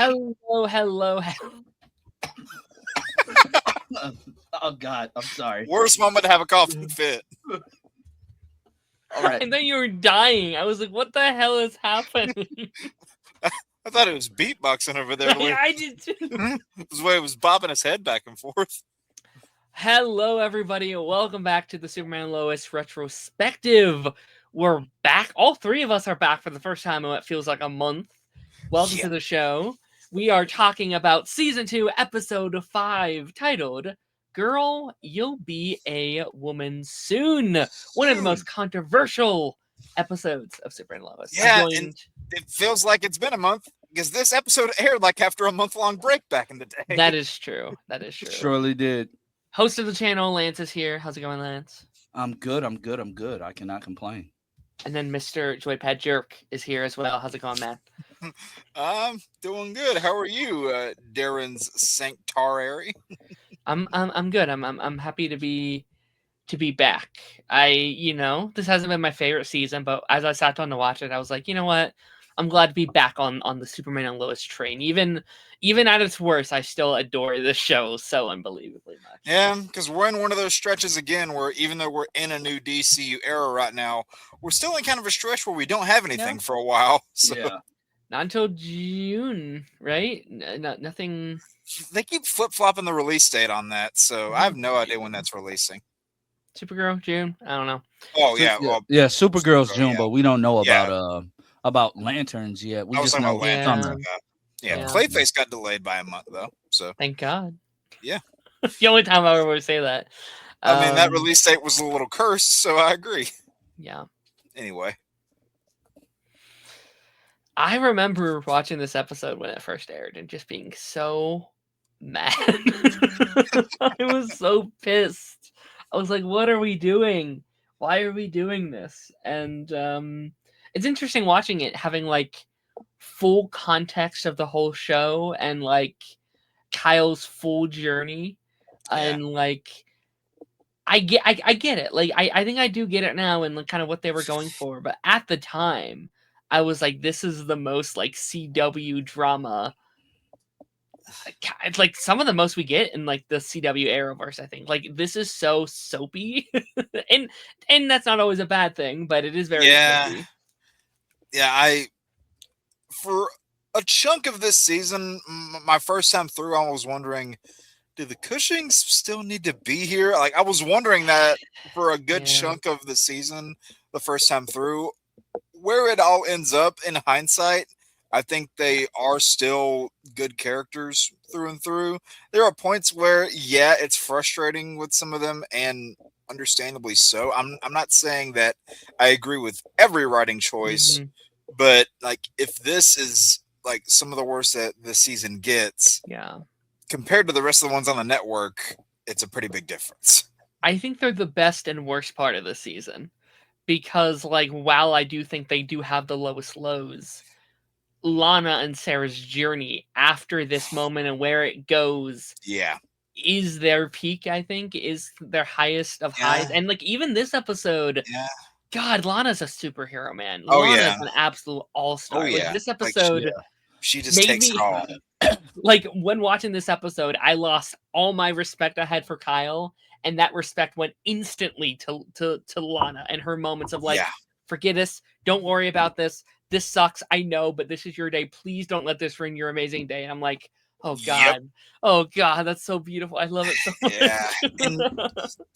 Hello. Oh God, I'm sorry. Worst moment to have a coughing fit. All right. I thought you were dying. I was like, what the hell is happening? I thought it was beatboxing over there. I did too. The way it was bobbing his head back and forth. Hello, everybody. Welcome back to the Superman and Lois Retrospective. We're back. All three of us are back for the first time in what feels like a month. Welcome to the show. We are talking about Season 2, Episode 5, titled Girl, You'll Be a Woman Soon. One of the most controversial episodes of Superman and Lois. Yeah, and it feels like it's been a month because this episode aired like after a month-long break back in the day. That is true. That is true. Surely did. Host of the channel, Lance is here. How's it going, Lance? I'm good. I cannot complain. And then Mr. Joypad Jerk is here as well. How's it going, man? I'm doing good. How are you, Darren's Sanctuary? I'm good. I'm happy to be back. This hasn't been my favorite season, but as I sat down to watch it, I was like, you know what? I'm glad to be back on the Superman and Lois train. Even at its worst, I still adore this show so unbelievably much. Yeah, because we're in one of those stretches again where even though we're in a new DCU era right now, we're still in kind of a stretch where we don't have anything for a while. So. Yeah. Not until June, right? Nothing. They keep flip-flopping the release date on that, so I have no idea when that's releasing. Supergirl, June? I don't know. Oh, yeah. Yeah, Supergirl's June, yeah. But we don't know about Lanterns yet. We just know Lanterns. Yeah, Clayface got delayed by a month, though. So thank God. Yeah. The only time I ever say that. I mean, that release date was a little cursed, so I agree. Yeah. Anyway. I remember watching this episode when it first aired and just being so mad. I was so pissed. I was like, what are we doing? Why are we doing this? And it's interesting watching it, having like full context of the whole show and like Kyle's full journey. And like I get it. Like I think I do get it now and kind of what they were going for. But at the time, I was like, this is the most like CW drama. It's like some of the most we get in like the CW Arrowverse, I think. Like this is so soapy. and that's not always a bad thing, but it is very soapy. Yeah, for a chunk of this season, my first time through, I was wondering, do the Cushings still need to be here? Like I was wondering that for a good chunk of the season, the first time through. Where it all ends up in hindsight, I think they are still good characters through and through. There are points where, it's frustrating with some of them, and understandably so. I'm not saying that I agree with every writing choice, but like if this is like some of the worst that the season gets, compared to the rest of the ones on the network, it's a pretty big difference. I think they're the best and worst part of the season. Because, like, while I do think they do have the lowest lows, Lana and Sarah's journey after this moment and where it goes is their peak, I think, is their highest of highs. And, like, even this episode, God, Lana's a superhero, man. Lana's an absolute all-star. Like, this episode... She just takes it all. Like, when watching this episode, I lost all my respect I had for Kyle, and that respect went instantly to Lana and her moments of like, forget this, don't worry about this, this sucks, I know, but this is your day, please don't let this ruin your amazing day. And I'm like, oh God, oh God, that's so beautiful, I love it so much. And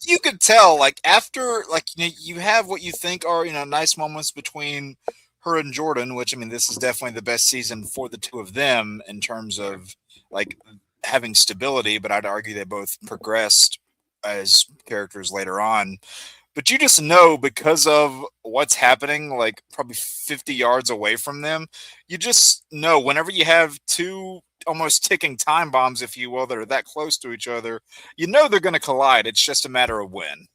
you could tell, like, after, like, you have what you think are, nice moments between her and Jordan, which, I mean, this is definitely the best season for the two of them in terms of, like, having stability, but I'd argue they both progressed as characters later on. But you just know, because of what's happening, like, probably 50 yards away from them, you just know whenever you have two almost ticking time bombs, if you will, that are that close to each other, you know they're going to collide. It's just a matter of when.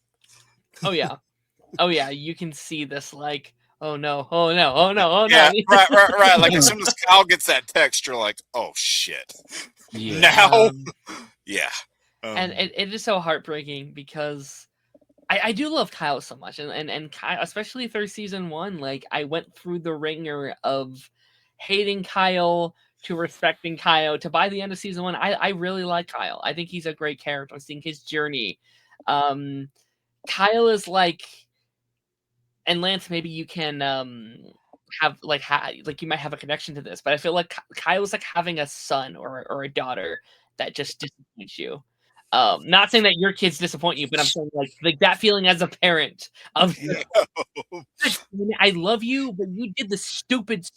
Oh, yeah. You can see this, like, oh no, oh no, oh no, oh no. Yeah, right. Like, as soon as Kyle gets that text, you're like, oh shit. Now? And it is so heartbreaking because I do love Kyle so much. And Kyle, especially through season 1, like, I went through the ringer of hating Kyle to respecting Kyle. To by the end of season 1, I really like Kyle. I think he's a great character. I'm seeing his journey. Kyle is like, and Lance, maybe you can have like like you might have a connection to this, but I feel like Kyle's like having a son or a daughter that just disappoints you. Not saying that your kids disappoint you, but I'm saying like that feeling as a parent of I love you, but you did the stupid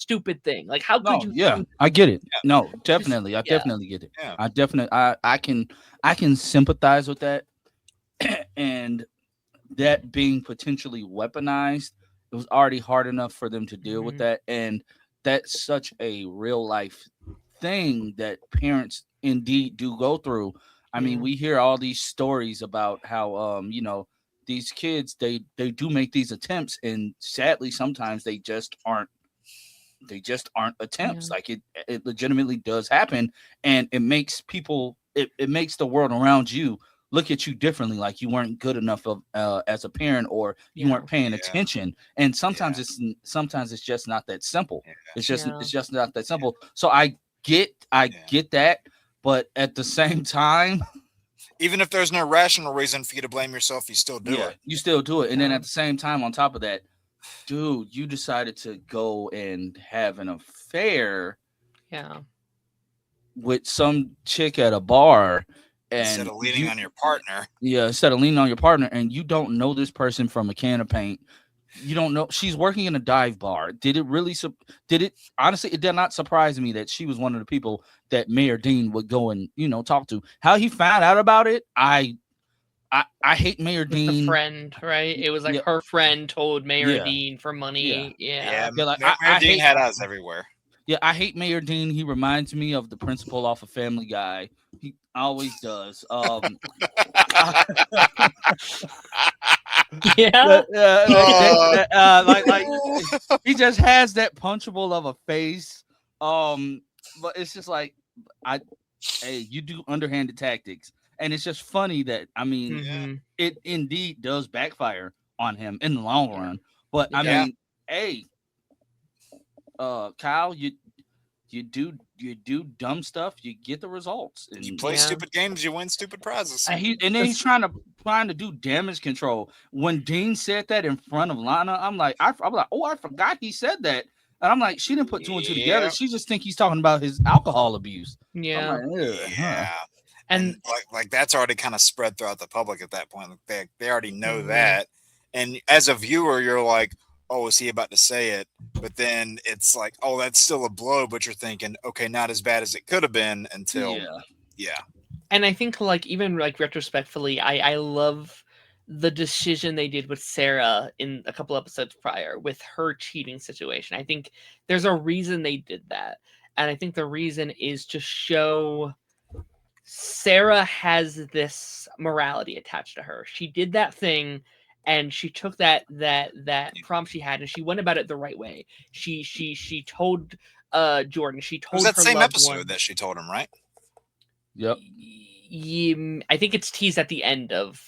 thing. Like how could you? Yeah, I get it. No, definitely, I definitely get it. Yeah. I definitely, I can sympathize with that, and that being potentially weaponized, it was already hard enough for them to deal with that, and that's such a real life thing that parents indeed do go through. I mean, we hear all these stories about how these kids they do make these attempts, and sadly sometimes they just aren't attempts. Like it legitimately does happen, and it makes people it makes the world around you look at you differently, like you weren't good enough of as a parent, or you weren't paying attention. And sometimes it's just not that simple. It's just not that simple. So I get that, but at the same time, even if there's no rational reason for you to blame yourself, you still do it. You still do it. And then at the same time, on top of that, dude, you decided to go and have an affair with some chick at a bar. And instead of leaning on your partner. Yeah, instead of leaning on your partner, and you don't know this person from a can of paint. You don't know she's working in a dive bar. Honestly, it did not surprise me that she was one of the people that Mayor Dean would go and talk to. How he found out about it, I hate Mayor Dean. The friend, right? It was like her friend told Mayor Dean for money. Mayor Dean had eyes everywhere. Yeah, I hate Mayor Dean. He reminds me of the principal off of Family Guy. He always does. Like he just has that punchable of a face. But it's just like you do underhanded tactics, and it's just funny that it indeed does backfire on him in the long run. But I mean, Kyle, you do dumb stuff, you get the results. And you play stupid games, you win stupid prizes. And then he's trying to do damage control. When Dean said that in front of Lana, I'm like, I forgot he said that. And I'm like, she didn't put two and two together. She just think he's talking about his alcohol abuse. Yeah. Like, and like that's already kind of spread throughout the public at that point. They already know that. And as a viewer, you're like, oh, is he about to say it? But then it's like, oh, that's still a blow. But you're thinking, okay, not as bad as it could have been until, And I think, like, even like retrospectively, I love the decision they did with Sarah in a couple episodes prior with her cheating situation. I think there's a reason they did that, and I think the reason is to show Sarah has this morality attached to her. She did that thing. And she took that prompt she had, and she went about it the right way. She told Jordan. She told it was that her same loved episode one. that she told him, right? Yep. I think it's teased at the end of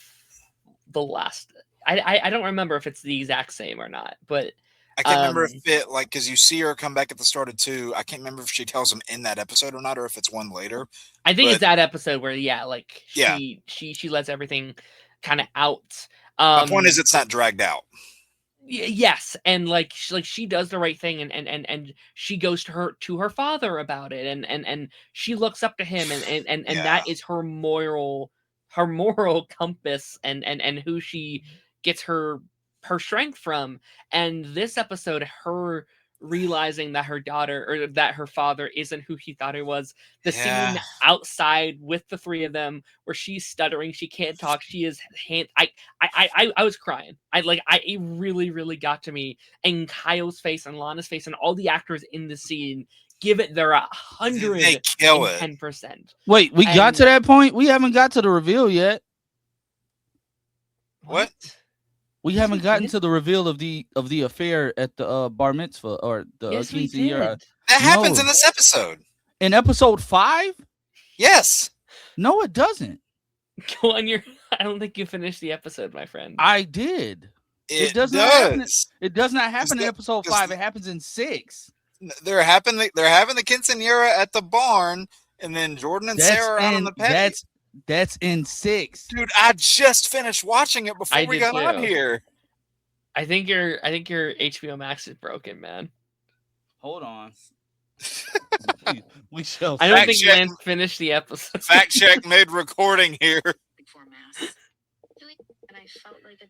the last. I don't remember if it's the exact same or not, but I can't remember if it because you see her come back at the start of 2. I can't remember if she tells him in that episode or not, or if it's one later. I think it's that episode where she lets everything kind of out. My point is, it's not dragged out. Yes, and like she does the right thing, and she goes to her father about it, and she looks up to him, and that is her moral compass, and who she gets her strength from. And this episode, her realizing that her daughter or that her father isn't who he thought he was. The scene outside with the three of them where she's stuttering, she can't talk, she is I was crying. It really got to me. And Kyle's face and Lana's face and all the actors in the scene give it their 110%. Wait, we got to that point? We haven't got to the reveal yet. What? We haven't gotten to the reveal of the affair at the bar mitzvah or the quinceañera. That happens in this episode. In episode 5? Yes. No, it doesn't. Go on I don't think you finished the episode, my friend. I did. It does. Not happen. It does not happen in episode 5. It happens in 6. they're having the quinceañera at the barn, and then Jordan and Sarah are out on the patio. That's in 6. Dude, I just finished watching it before I we did got on too. here. I think your HBO Max is broken, man. Hold on. we shall. I don't Fact think check. Lance finished the episode. Fact check made recording here. Before mass. And I felt like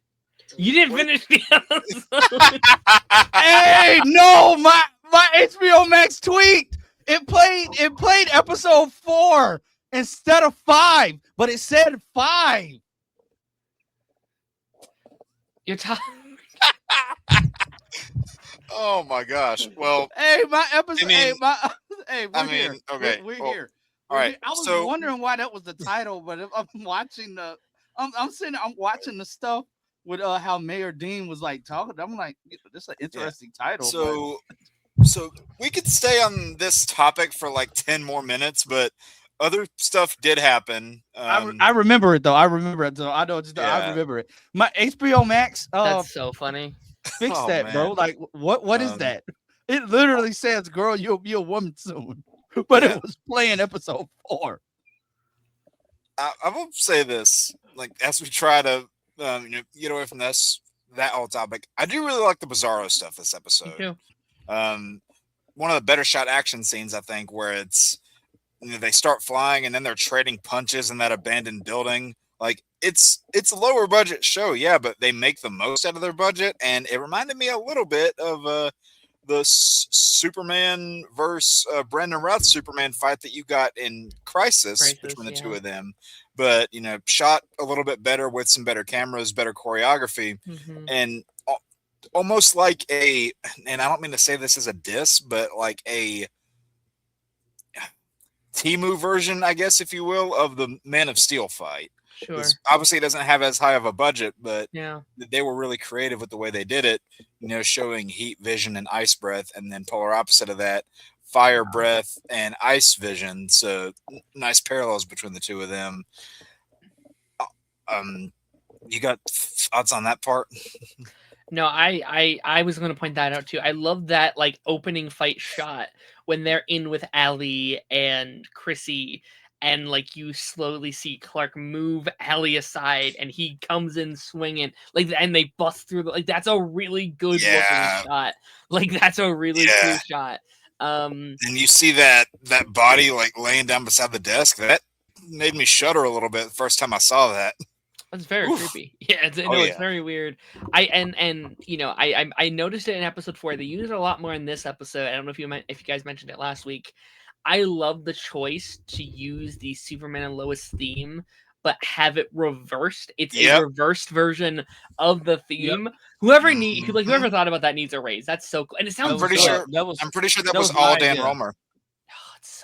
You didn't finish the episode. Hey, no, my HBO Max tweaked. It played episode 4 instead of 5, but it said 5. You're tired. Oh my gosh. Well, Hey, my episode. I mean- We're I mean, here. okay, We're well, here. all right. I was So wondering why that was the title, but if I'm watching I'm watching the stuff with how Mayor Dean was like talking. I'm like, this is an interesting title. so we could stay on this topic for like 10 more minutes, but other stuff did happen. I remember it though. I remember it. So I know it's I Yeah. remember it. My HBO Max That's so funny. fix Oh, that, bro. man. Like, what is that? It literally says, "Girl, you'll be a woman soon," but Yeah. it was playing episode 4. I will say this, like as we try to get away from that whole topic, I do really like the Bizarro stuff this Me episode. too. One of the better shot action scenes, I think, where it's they start flying and then they're trading punches in that abandoned building. Like it's a lower budget show, yeah, but they make the most out of their budget, and it reminded me a little bit of the Superman versus Brandon Routh Superman fight that you got in Crisis between the two yeah. of them, but shot a little bit better with some better cameras, better choreography, and almost like and I don't mean to say this as a diss, but like a Temu version, I guess, if you will, of the Man of Steel fight. Sure. Obviously, it doesn't have as high of a budget, but Yeah. they were really creative with the way they did it. Showing heat vision and ice breath, and then polar opposite of that, fire breath and ice vision. So nice parallels between the two of them. You got thoughts on that part? No, I was going to point that out too. I love that like opening fight shot when they're in with Allie and Chrissy, and like you slowly see Clark move Allie aside, and he comes in swinging like, and they bust through. Like that's a really good looking shot. Like that's a really cool shot. And you see that body like laying down beside the desk. That made me shudder a little bit the first time I saw that. It's very creepy. Yeah, it's very weird. I noticed it in episode 4. They use it a lot more in this episode. I don't know if you guys mentioned it last week. I love the choice to use the Superman and Lois theme, but have it reversed. It's a reversed version of the theme. Whoever thought about that needs a raise. That's so cool. And it sounds I'm pretty sure that was all Dan Romer.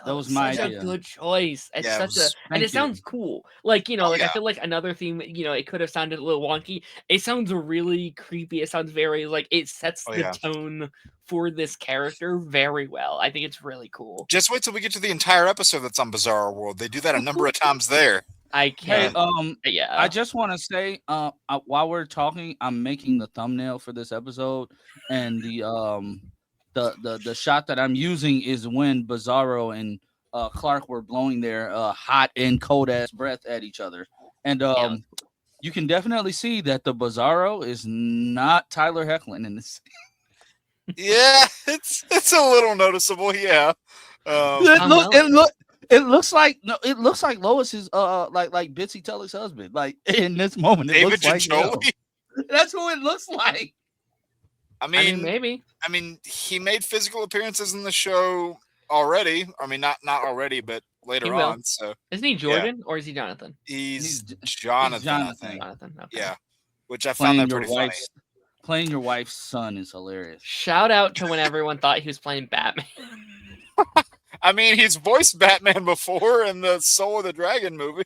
That was my idea. A good choice. It's it sounds cool. Like, I feel like another theme, it could have sounded a little wonky. It sounds really creepy. It sounds very it sets the tone for this character very well. I think it's really cool. Just wait till we get to the entire episode that's on Bizarro World. They do that a number of times there. I can't. I just want to say, while we're talking, I'm making the thumbnail for this episode, and the shot that I'm using is when Bizarro and Clark were blowing their hot and cold ass breath at each other, and you can definitely see that the Bizarro is not Tyler Hoechlin in this. Yeah, it's a little noticeable. Yeah, it looks like Lois is like Bitsy Tulloch's husband. Like in this moment, it David looks like that's who it looks like. I mean, maybe. I mean, he made physical appearances in the show already. I mean, not already, but later on. So isn't he Jordan or is he Jonathan? He's Jonathan. I think. Jonathan. Okay. Yeah, which I found that pretty funny. Playing your wife's son is hilarious. Shout out to when everyone thought he was playing Batman. I mean, he's voiced Batman before in the Soul of the Dragon movie.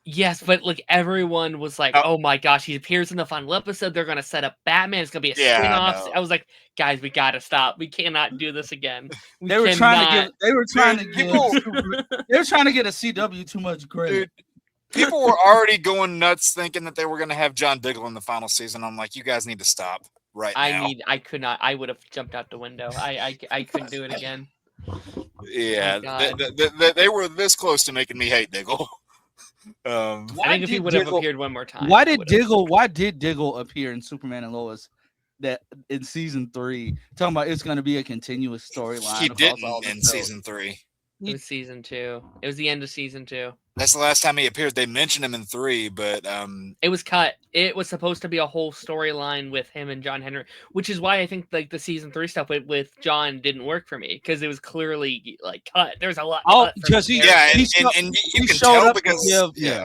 Yes, but like everyone was like, "Oh my gosh, he appears in the final episode. They're gonna set up Batman. It's gonna be a spin-off." I was like, "Guys, we gotta stop. We cannot do this again." They were trying to get a CW too much credit. Dude, people were already going nuts thinking that they were gonna have John Diggle in the final season. I'm like, you guys need to stop. right I now. could not. I would have jumped out the window. I couldn't do it again. Yeah, God. they were this close to making me hate Diggle. I think if he would have appeared one more time, Why I did would've- Diggle appear in Superman and Lois that in season 3? Talking about it's going to be a continuous storyline. He across didn't all the in shows. season 3. It was season 2. It was the end of season 2. That's the last time he appeared. They mentioned him in 3, but It was cut. It was supposed to be a whole storyline with him and John Henry, which is why I think like the season 3 stuff with John didn't work for me because it was clearly like cut. There's a lot. Oh, cut from because the he- character. and he you can showed tell up to because give-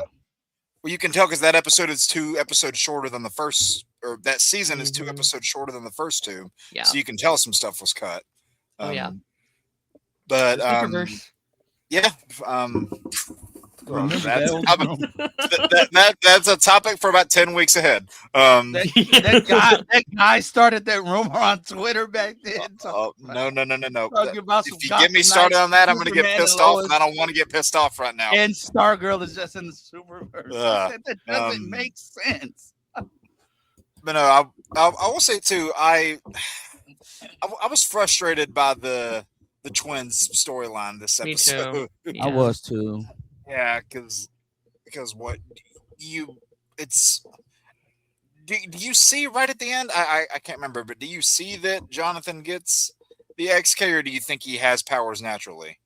well, you can tell because that episode is 2 episodes shorter than the first, or that season is 2 Mhm. episodes shorter than the first 2. Yeah. So you can tell some stuff was cut. Oh, yeah. But Speakerverse. yeah, Remember that's, that? that's a topic for about 10 weeks ahead. That guy started that rumor on Twitter back then. Oh, no. Talking about some If you get me started on that, I'm going to get Superman pissed and off, Lois. and I don't want to get pissed off right now. And Stargirl is just in the Superverse. Ugh. That doesn't make sense. But no, I will say too, I was frustrated by the twins storyline this Me episode. too. I was too. Yeah, because what it's do you see right at the end? I can't remember, but do you see that Jonathan gets the XK, or do you think he has powers naturally?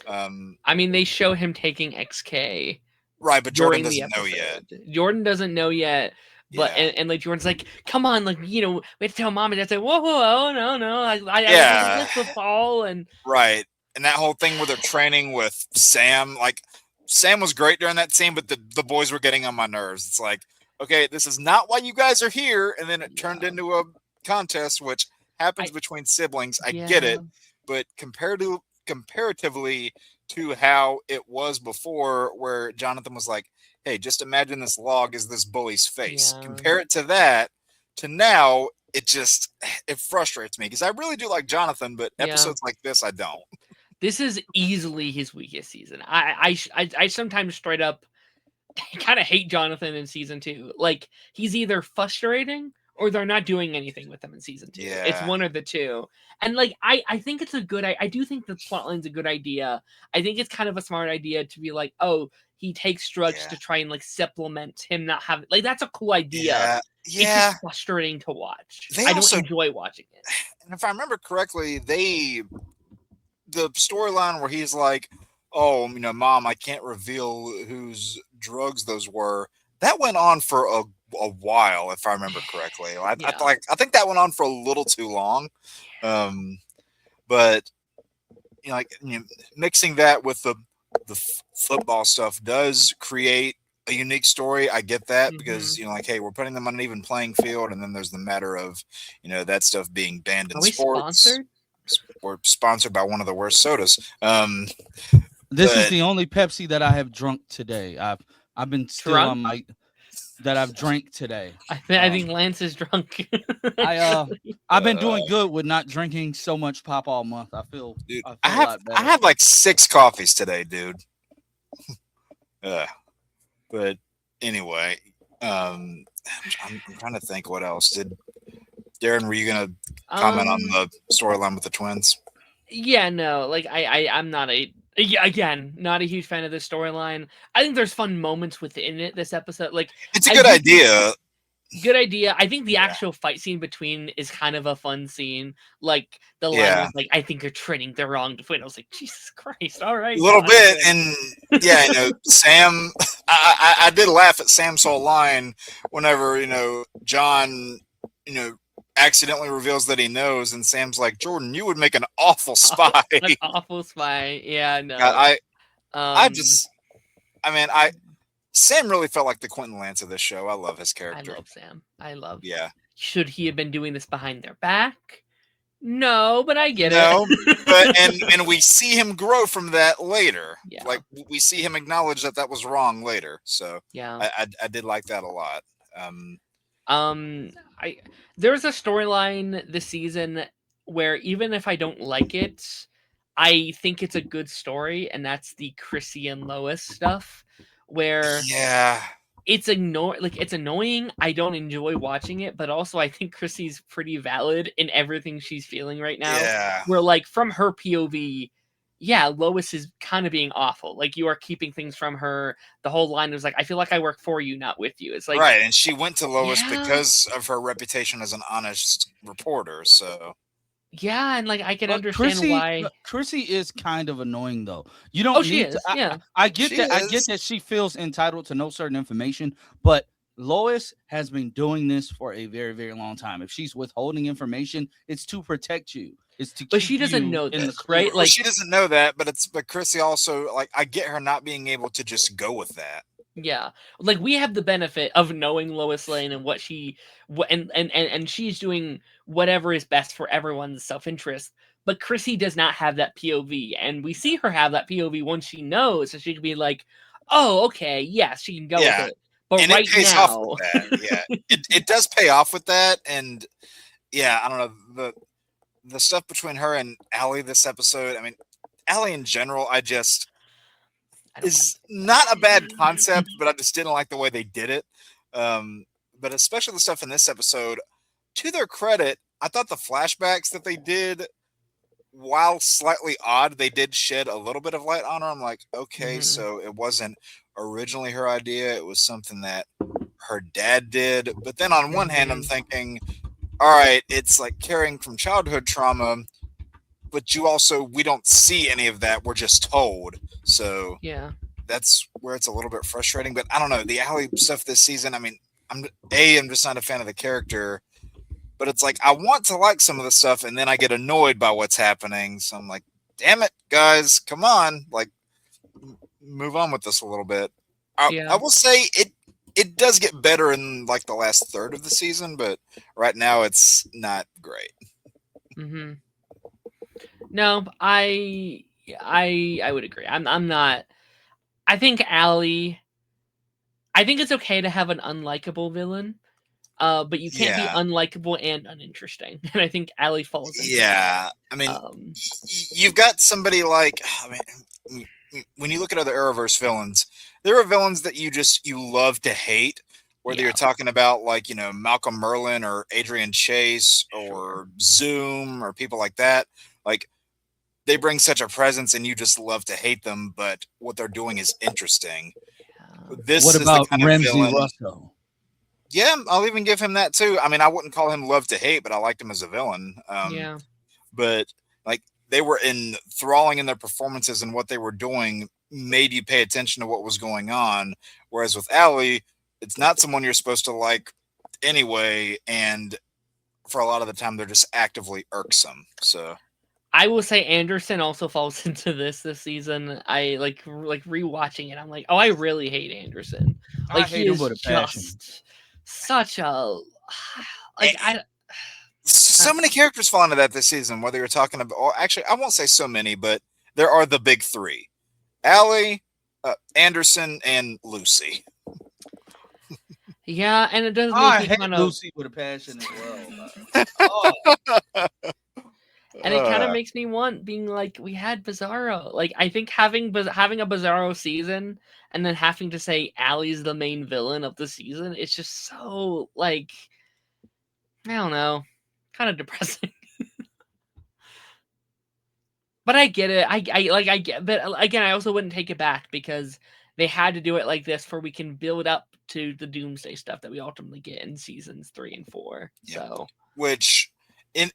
I mean, they show him taking XK. Right, but Jordan during the doesn't know yet. Jordan doesn't know yet. But Yeah. and like Jordan's like, come on, like we have to tell mom and dad's like, whoa, no, I Yeah. this the fall and Right. And that whole thing where they're training with Sam, like Sam was great during that scene, but the boys were getting on my nerves. It's like, okay, this is not why you guys are here. And then it turned into a contest, which happens between siblings. I get it, but comparatively to how it was before, where Jonathan was like, hey, just imagine this log is this bully's face. Yeah. Compare it to that, to now, it frustrates me because I really do like Jonathan, but episodes like this, I don't. This is easily his weakest season. I sometimes straight up kind of hate Jonathan in season 2. Like he's either frustrating or they're not doing anything with him in season 2. Yeah. It's one of the two. And like I think it's a good I do think the plotline's a good idea. I think it's kind of a smart idea to be like, oh, he takes drugs to try and like supplement him not having like that's a cool idea. It's just frustrating to watch. I don't enjoy watching it. And if I remember correctly, the storyline where he's like, oh, Mom, I can't reveal whose drugs those were. That went on for a while, if I remember correctly. I think that went on for a little too long. But mixing that with the football stuff does create a unique story. I get that because hey, we're putting them on an even playing field, and then there's the matter of that stuff being banned in sports. Sponsored? We're sponsored by one of the worst sodas. This is the only Pepsi that I have drunk today. I've been still on my that I've drank today. I think Lance is drunk. I've been doing good with not drinking so much pop all month. I feel I had like 6 coffees today, dude. But anyway, I'm trying to think what else. Darren, were you gonna comment on the storyline with the twins? Yeah, no, like I'm not not a huge fan of this storyline. I think there's fun moments within it. This episode, like it's a good idea. Good idea. I think the actual fight scene between is kind of a fun scene. Like the line was like, "I think you're treating the wrong twin." I was like, Jesus Christ! All right, a little bit, and Sam. I did laugh at Sam's whole line whenever John accidentally reveals that he knows, and Sam's like, Jordan, you would make an awful spy. An awful spy. Yeah, no. Sam really felt like the Quentin Lance of this show. I love his character. I love Sam. Yeah. Should he have been doing this behind their back? No, but I get it. But and we see him grow from that later. Yeah. Like we see him acknowledge that was wrong later. So yeah, I did like that a lot. There's a storyline this season where even if I don't like it, I think it's a good story, and that's the Chrissy and Lois stuff. Where it's annoying. I don't enjoy watching it, but also I think Chrissy's pretty valid in everything she's feeling right now. Yeah. Where like from her POV, yeah, Lois is kind of being awful. Like you are keeping things from her. The whole line was like, I feel like I work for you, not with you. It's like Right, and she went to Lois yeah. because of her reputation as an honest reporter. So Yeah, and like I can But understand why. Chrissy is kind of annoying though. You don't Oh, she need to. is. Yeah. I get She that. I is. get that she feels entitled to know certain information, but Lois has been doing this for a very, very long time. If she's withholding information, it's to protect you. It's to But keep she doesn't you know in the this, clear. right? Well, Like she doesn't know that, but Chrissy also, like, I get her not being able to just go with that. yeah, like we have the benefit of knowing Lois Lane and what she and she's doing whatever is best for everyone's self-interest. But Chrissy does not have that POV, and we see her have that POV once she knows, so she can be like, "Oh, okay, yes, she can go with Yeah, it." But and it right pays off with now, that. Yeah, it does pay off with that, and yeah, I don't know the stuff between her and Allie this episode. I mean, Allie in general, I don't is not a bad concept, but I just didn't like the way they did it. But especially the stuff in this episode, to their credit, I thought the flashbacks that they did, while slightly odd, they did shed a little bit of light on her. I'm like, okay, Mhm. so it wasn't originally her idea. It was something that her dad did. But then on one hand, I'm Mhm. thinking, all right, it's like carrying from childhood trauma, but we don't see any of that. We're just told. So Yeah. that's where it's a little bit frustrating. But I don't know, the Allie stuff this season. I mean, I'm just not a fan of the character, but it's like I want to like some of the stuff, and then I get annoyed by what's happening. So I'm like, damn it, guys, come on, like move on with this a little bit. I Yeah. will say it does get better in like the last third of the season, but right now it's not great. Mhm. No, I would agree. I'm not. I think Allie. I think it's okay to have an unlikable villain. But you can't be Yeah, unlikable and uninteresting. And I think Allie falls into yeah. I mean, that. you've got somebody like, I mean, when you look at other Arrowverse villains, there are villains that you love to hate. Whether you're Yeah, talking about like Malcolm Merlin or Adrian Chase sure. or Zoom or people like that, like they bring such a presence and you just love to hate them, but what they're doing is interesting. Yeah. This What is the about kind of Ramsey villain. Russell? Yeah, I'll even give him that too. I mean, I wouldn't call him love to hate, but I liked him as a villain. Yeah. But like they were enthralling in their performances, and what they were doing made you pay attention to what was going on. Whereas with Allie, it's not someone you're supposed to like anyway, and for a lot of the time they're just actively irksome. So I will say Anderson also falls into this season. I like rewatching it. I'm like, oh, I really hate Anderson. I Like he hate him is with a passion. just such a And like I so many characters fall into that this season, whether you're talking about, or actually, I won't say so many, but there are the big three: Allie, Anderson, and Lucy. yeah, and it does make I me hate kind of Lucy with a passion as well. Oh, and it kind of makes me want being like we had Bizarro. Like I think having a Bizarro season and then having to say Allie's the main villain of the season, it's just so like I don't know, kind of depressing. But I get it. I get, but again, I also wouldn't take it back because they had to do it like this for we can build up to the Doomsday stuff that we ultimately get in seasons 3 and 4. Yeah. So, Which in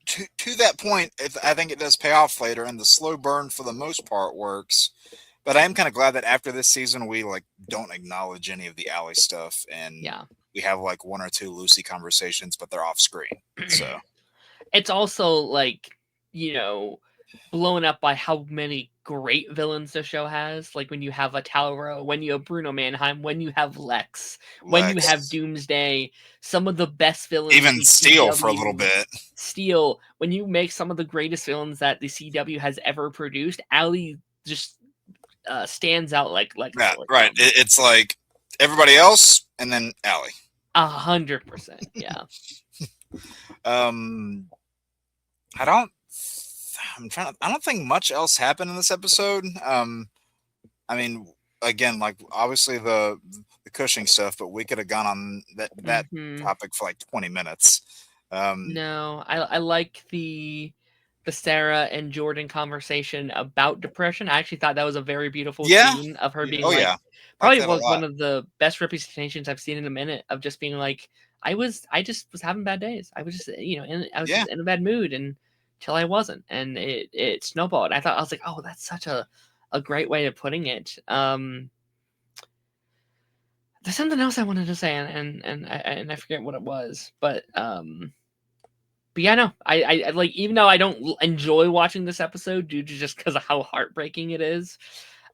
to that point, I think it does pay off later, and the slow burn for the most part works. But I am kind of glad that after this season, we like don't acknowledge any of the Alley stuff, and yeah. we have like one or two Lucy conversations, but they're off screen. So It's also like, you know, blown up by how many great villains the show has. Like when you have a Talro, when you have Bruno Mannheim, when you have Lex, when you have Lex, Doomsday, some of the best villains. even the Steel for a little CW bit. Steel, when you make some of the greatest villains that the CW has ever produced, Allie just stands out like Yeah, sore right. thumb. It's like everybody else, and then Allie. 100%, yeah. I don't. I don't think much else happened in this episode. I mean, again, like obviously the Cushing stuff, but we could have gone on that Mhm. topic for like 20 minutes. No, I like the Sarah and Jordan conversation about depression. I actually thought that was a very beautiful Yeah. scene of her being Oh like, yeah. Like probably that a was one lot. of the best representations I've seen in a minute of just being like, I just was having bad days. I was just, I was Yeah. just in a bad mood until I wasn't, and it snowballed. I was like, oh, that's such a great way of putting it. There's something else I wanted to say, and I forget what it was, but yeah, no, I like, even though I don't enjoy watching this episode due to just because of how heartbreaking it is,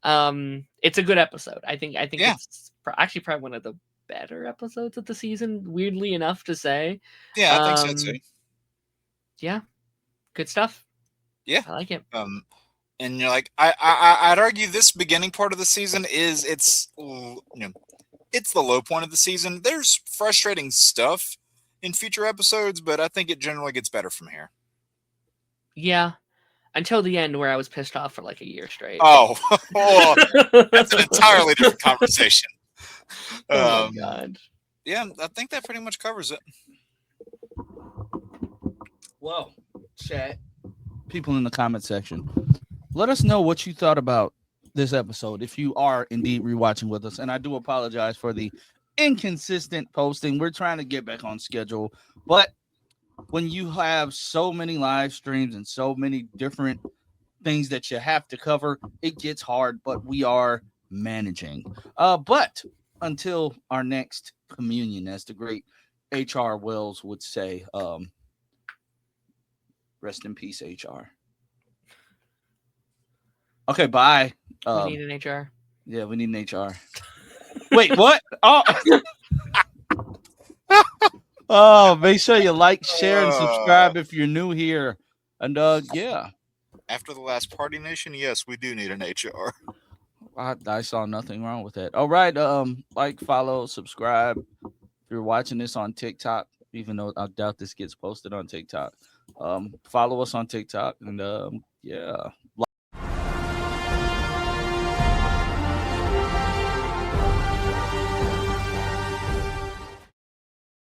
it's a good episode. I think Yeah. it's actually probably one of the better episodes of the season. Weirdly enough to say, Yeah, I think so too. yeah, good stuff. Yeah. I like it. And you're like, I'd argue this beginning part of the season it's it's the low point of the season. There's frustrating stuff in future episodes, but I think it generally gets better from here. Yeah, until the end where I was pissed off for like a year straight. Oh, that's an entirely different conversation. Oh my god. Yeah, I think that pretty much covers it. Well, chat, people in the comment section, let us know what you thought about this episode if you are indeed rewatching with us. And I do apologize for the inconsistent posting. We're trying to get back on schedule, but when you have so many live streams and so many different things that you have to cover, it gets hard, but we are managing. But until our next communion, as the great H.R. Wells would say, rest in peace, H.R. Okay, bye. We need an HR. Yeah, we need an HR. Wait, what? Oh. Oh, make sure you like, share, and subscribe if you're new here. And yeah. After the last Party Nation, yes, we do need an HR. I saw nothing wrong with that. All right, like, follow, subscribe. If you're watching this on TikTok, even though I doubt this gets posted on TikTok, follow us on TikTok, and yeah.